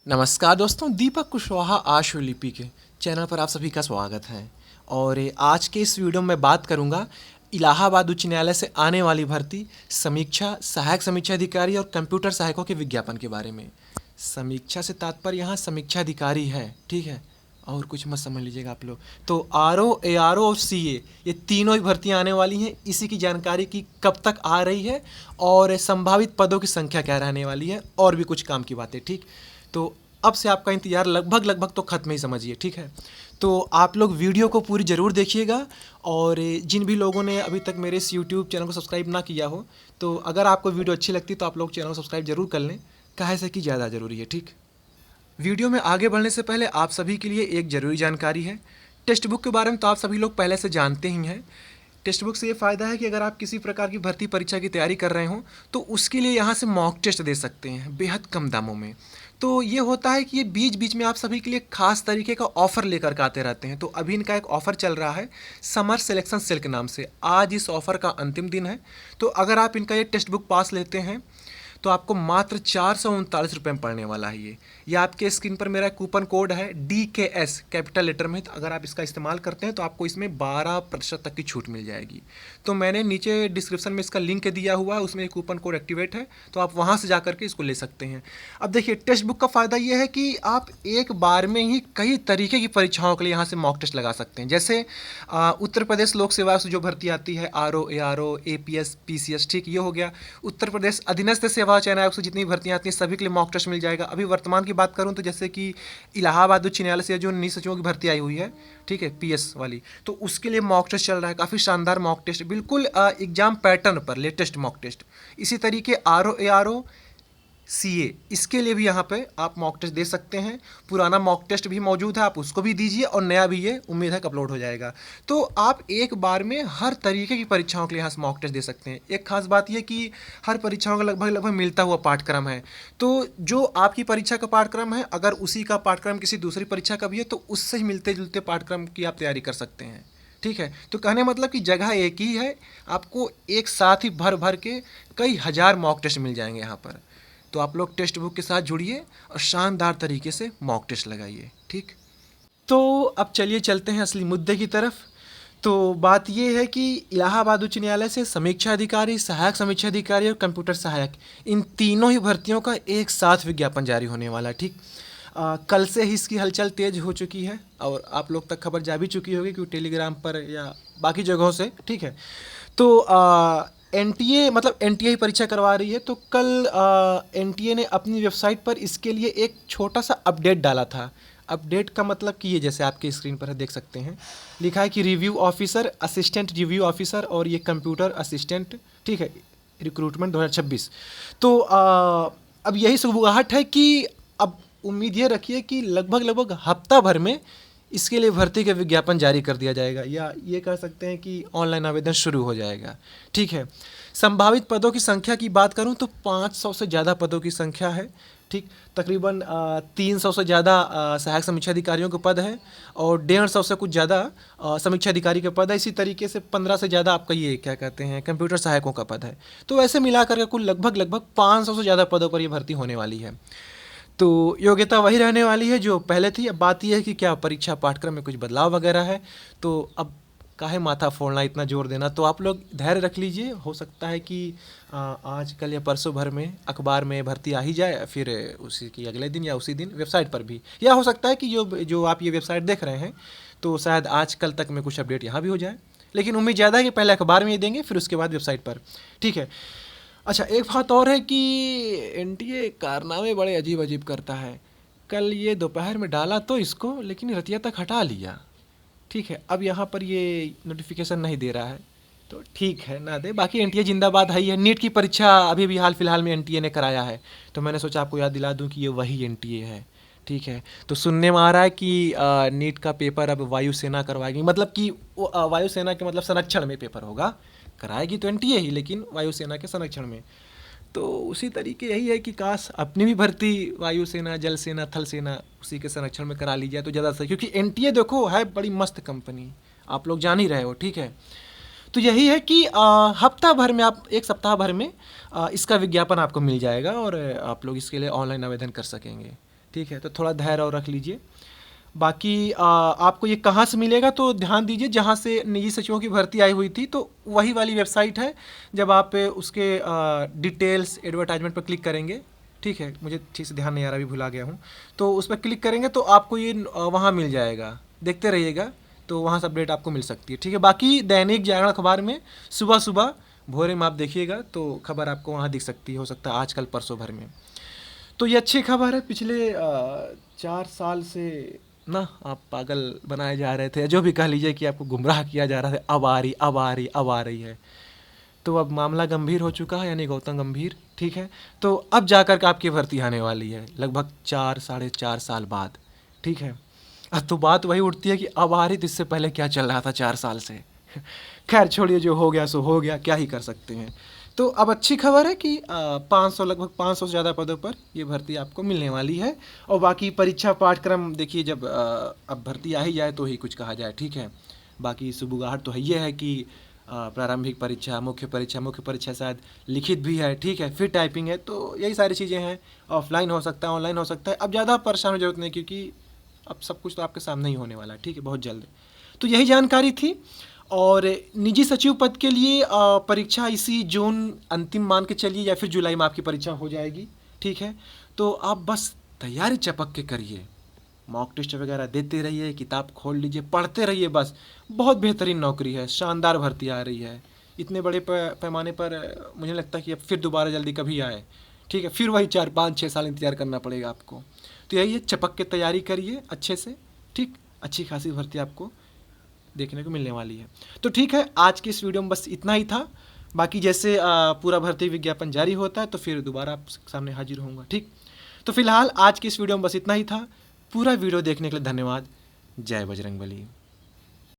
नमस्कार दोस्तों, दीपक कुशवाहा आशुलिपि के चैनल पर आप सभी का स्वागत है। और आज के इस वीडियो में बात करूंगा इलाहाबाद उच्च न्यायालय से आने वाली भर्ती समीक्षा, सहायक समीक्षा अधिकारी और कंप्यूटर सहायकों के विज्ञापन के बारे में। समीक्षा से तात्पर्य यहाँ समीक्षा अधिकारी है, ठीक है, और कुछ मत समझ लीजिएगा आप लोग। तो आरओ, एआरओ और सीए ये तीनों ही भर्तियाँ आने वाली हैं। इसी की जानकारी की कब तक आ रही है और संभावित पदों की संख्या क्या रहने वाली है और भी कुछ काम की बातें, ठीक। तो अब से आपका इंतज़ार लगभग तो ख़त्म ही समझिए, ठीक है। तो आप लोग वीडियो को पूरी ज़रूर देखिएगा। और जिन भी लोगों ने अभी तक मेरे इस यूट्यूब चैनल को सब्सक्राइब ना किया हो, तो अगर आपको वीडियो अच्छी लगती तो आप लोग चैनल को सब्सक्राइब जरूर कर लें, काहे से कि ज़्यादा ज़रूरी है, ठीक। वीडियो में आगे बढ़ने से पहले आप सभी के लिए एक ज़रूरी जानकारी है। टेक्स्ट बुक के बारे में तो आप सभी लोग पहले से जानते ही हैं। टेक्स्ट बुक से ये फ़ायदा है कि अगर आप किसी प्रकार की भर्ती परीक्षा की तैयारी कर रहे हों तो उसके लिए यहाँ से मॉक टेस्ट दे सकते हैं बेहद कम दामों में। तो ये होता है कि ये बीच बीच में आप सभी के लिए खास तरीके का ऑफ़र लेकर के आते रहते हैं। तो अभी इनका एक ऑफ़र चल रहा है समर सिलेक्शन सेल के नाम से। आज इस ऑफ़र का अंतिम दिन है। तो अगर आप इनका ये टेक्स्ट बुक पास लेते हैं तो आपको मात्र 439 रुपये में पड़ने वाला है। ये आपके स्क्रीन पर मेरा कूपन कोड है DKS कैपिटल लेटर में। तो अगर आप इसका इस्तेमाल करते हैं तो आपको इसमें 12% तक की छूट मिल जाएगी। तो मैंने नीचे डिस्क्रिप्शन में इसका लिंक दिया हुआ है, उसमें कूपन कोड एक्टिवेट है, तो आप वहाँ से जा करके इसको ले सकते हैं। अब देखिए, टेक्स्ट बुक का फ़ायदा ये है कि आप एक बार में ही कई तरीके की परीक्षाओं के लिए यहाँ से मॉक टेस्ट लगा सकते हैं। जैसे उत्तर प्रदेश लोक सेवा से जो भर्ती आती है, RO, ARO, APS, PCS, ठीक, ये हो गया। उत्तर प्रदेश अधीनस्थ सेवा चयन आयोग से जितनी भर्तियां आती हैं सभी के लिए मॉक टेस्ट मिल जाएगा। अभी वर्तमान की बात करूं तो जैसे कि इलाहाबाद उच्च न्यायालय से जो 19 सचिवों की भर्ती आई हुई है, ठीक है, PS वाली, तो उसके लिए मॉक टेस्ट चल रहा है। काफ़ी शानदार मॉक टेस्ट, बिल्कुल एग्जाम पैटर्न पर लेटेस्ट मॉक टेस्ट। इसी तरीके RO, ARO, CA, इसके लिए भी यहाँ पे आप मॉक टेस्ट दे सकते हैं। पुराना मॉक टेस्ट भी मौजूद है, आप उसको भी दीजिए, और नया भी ये उम्मीद है कि अपलोड हो जाएगा। तो आप एक बार में हर तरीके की परीक्षाओं के लिए यहाँ से मॉक टेस्ट दे सकते हैं। एक खास बात ये कि हर परीक्षाओं का लगभग मिलता हुआ पाठ्यक्रम है। तो जो आपकी परीक्षा का पाठ्यक्रम है, अगर उसी का पाठ्यक्रम किसी दूसरी परीक्षा का भी है तो उससे ही मिलते जुलते पाठ्यक्रम की आप तैयारी कर सकते हैं, ठीक है। तो कहने मतलब कि जगह एक ही है, आपको एक साथ ही भर भर के कई हज़ार मॉक टेस्ट मिल जाएंगे यहाँ पर। तो आप लोग टेक्स्ट बुक के साथ जुड़िए और शानदार तरीके से मॉक टेस्ट लगाइए, ठीक। तो अब चलिए चलते हैं असली मुद्दे की तरफ। तो बात ये है कि इलाहाबाद उच्च न्यायालय से समीक्षा अधिकारी, सहायक समीक्षा अधिकारी और कंप्यूटर सहायक, इन तीनों ही भर्तियों का एक साथ विज्ञापन जारी होने वाला है, ठीक। कल से ही इसकी हलचल तेज हो चुकी है और आप लोग तक खबर जा भी चुकी होगी क्योंकि टेलीग्राम पर या बाकी जगहों से, ठीक है। तो NTA मतलब NTA परीक्षा करवा रही है। तो कल NTA ने अपनी वेबसाइट पर इसके लिए एक छोटा सा अपडेट डाला था। अपडेट का मतलब कि ये जैसे आपके स्क्रीन पर देख सकते हैं, लिखा है कि review officer, assistant review officer और ये कंप्यूटर असिस्टेंट, ठीक है, रिक्रूटमेंट 2026। तो अब यही सुबुगाहट है कि अब उम्मीद ये रखिए कि लगभग हफ्ता भर में इसके लिए भर्ती का विज्ञापन जारी कर दिया जाएगा, या ये कह सकते हैं कि ऑनलाइन आवेदन शुरू हो जाएगा, ठीक है। संभावित पदों की संख्या की बात करूं तो 500 से ज़्यादा पदों की संख्या है, ठीक। तकरीबन 300 से ज़्यादा सहायक समीक्षा अधिकारियों के पद है और 150 से कुछ ज़्यादा समीक्षा अधिकारी के पद है। इसी तरीके से 15 से ज़्यादा आपका ये क्या कहते हैं कंप्यूटर सहायकों का पद है। तो ऐसे मिलाकर के कुल लगभग 500 से ज़्यादा पदों पर ये भर्ती होने वाली है। तो योग्यता वही रहने वाली है जो पहले थी। अब बात यह है कि क्या परीक्षा पाठ्यक्रम में कुछ बदलाव वगैरह है। तो अब काहे माथा फोड़ना, इतना जोर देना। तो आप लोग धैर्य रख लीजिए, हो सकता है कि आज कल या परसों भर में अखबार में भर्ती आ ही जाए, फिर उसी की अगले दिन या उसी दिन वेबसाइट पर भी, या हो सकता है कि जो आप ये वेबसाइट देख रहे हैं तो शायद आज कल तक में कुछ अपडेट यहाँ भी हो जाए। लेकिन उम्मीद ज़्यादा है कि पहले अखबार में ही देंगे, फिर उसके बाद वेबसाइट पर, ठीक है। अच्छा, एक बात और है कि NTA कारनामे बड़े अजीब अजीब करता है। कल ये दोपहर में डाला तो इसको, लेकिन रतिया तक हटा लिया, ठीक है। अब यहाँ पर ये नोटिफिकेशन नहीं दे रहा है, तो ठीक है ना दे। बाकी NTA जिंदाबाद है ही है। नीट की परीक्षा अभी भी हाल फिलहाल में NTA ने कराया है, तो मैंने सोचा आपको याद दिला दूं कि ये वही NTA है, ठीक है। तो सुनने में आ रहा है कि नीट का पेपर अब वायुसेना करवाएगी, मतलब कि वायुसेना के मतलब संरक्षण में पेपर होगा। कराएगी तो NTA ही, लेकिन वायुसेना के संरक्षण में। तो उसी तरीके यही है कि काश अपनी भी भर्ती वायुसेना, जल सेना, थल सेना उसी के संरक्षण में करा ली जाए तो ज़्यादा सही, क्योंकि NTA देखो है बड़ी मस्त कंपनी, आप लोग जान ही रहे हो, ठीक है। तो यही है कि हफ्ता भर में आप, एक सप्ताह भर में इसका विज्ञापन आपको मिल जाएगा और आप लोग इसके लिए ऑनलाइन आवेदन कर सकेंगे। ठीक है, तो थोड़ा धैर्य और रख लीजिए। बाकी आपको ये कहाँ से मिलेगा, तो ध्यान दीजिए जहाँ से निजी सचिवों की भर्ती आई हुई थी तो वही वाली वेबसाइट है। जब आप उसके डिटेल्स एडवर्टाइजमेंट पर क्लिक करेंगे, ठीक है, मुझे ठीक से ध्यान नहीं आ रहा, अभी भुला गया हूँ, तो उस पर क्लिक करेंगे तो आपको ये वहाँ मिल जाएगा, देखते रहिएगा, तो वहाँ से अपडेट आपको मिल सकती है। ठीक है, बाकी दैनिक जागरण अखबार में सुबह सुबह भोरे में आप देखिएगा तो खबर आपको वहाँ दिख सकती है, हो सकता है आज कल परसों भर में। तो ये अच्छी खबर है। पिछले 4 साल से ना आप पागल बनाए जा रहे थे, जो भी कह लीजिए कि आपको गुमराह किया जा रहा था, अब आ रही अब आ रही अब आ रही है। तो अब मामला गंभीर हो चुका है, यानी गौतम गंभीर, ठीक है, तो अब जाकर के आपकी भर्ती आने वाली है लगभग 4 साढ़े 4 साल बाद। ठीक है, अब तो बात वही उठती है कि अब आ रही, तो इससे पहले क्या चल रहा था 4 साल से। खैर छोड़िए, जो हो गया सो हो गया, क्या ही कर सकते हैं। तो अब अच्छी खबर है कि 500, लगभग 500 से ज़्यादा पदों पर ये भर्ती आपको मिलने वाली है। और बाकी परीक्षा पाठ्यक्रम देखिए, जब अब भर्ती आ ही जाए तो ही कुछ कहा जाए। ठीक है, बाकी सुबुगाहट तो है ये है कि प्रारंभिक परीक्षा, मुख्य परीक्षा शायद लिखित भी है, ठीक है, फिर टाइपिंग है, तो यही सारी चीज़ें हैं। ऑफलाइन हो सकता है, ऑनलाइन हो सकता है, अब ज़्यादा परेशान होने की जरूरत नहीं, क्योंकि अब सब कुछ तो आपके सामने ही होने वाला है। ठीक है, बहुत जल्द। तो यही जानकारी थी। और निजी सचिव पद के लिए परीक्षा इसी जून अंतिम मान के चलिए, या फिर जुलाई में आपकी परीक्षा हो जाएगी। ठीक है, तो आप बस तैयारी चपक के करिए, मॉक टेस्ट वगैरह देते रहिए, किताब खोल लीजिए, पढ़ते रहिए बस। बहुत बेहतरीन नौकरी है, शानदार भर्ती आ रही है, इतने बड़े पैमाने पर मुझे लगता है कि अब फिर दोबारा जल्दी कभी आए। ठीक है, फिर वही 4 5 6 साल इंतजार करना पड़ेगा आपको। तो यही है, चपक के तैयारी करिए अच्छे से। ठीक, अच्छी खासी भर्ती आपको देखने को मिलने वाली है। तो ठीक है, आज की इस वीडियो में बस इतना ही था। बाकी जैसे पूरा भर्ती विज्ञापन जारी होता है तो फिर दोबारा आप सामने हाजिर होऊंगा। ठीक, तो फिलहाल आज की इस वीडियो में बस इतना ही था। पूरा वीडियो देखने के लिए धन्यवाद। जय बजरंगबली।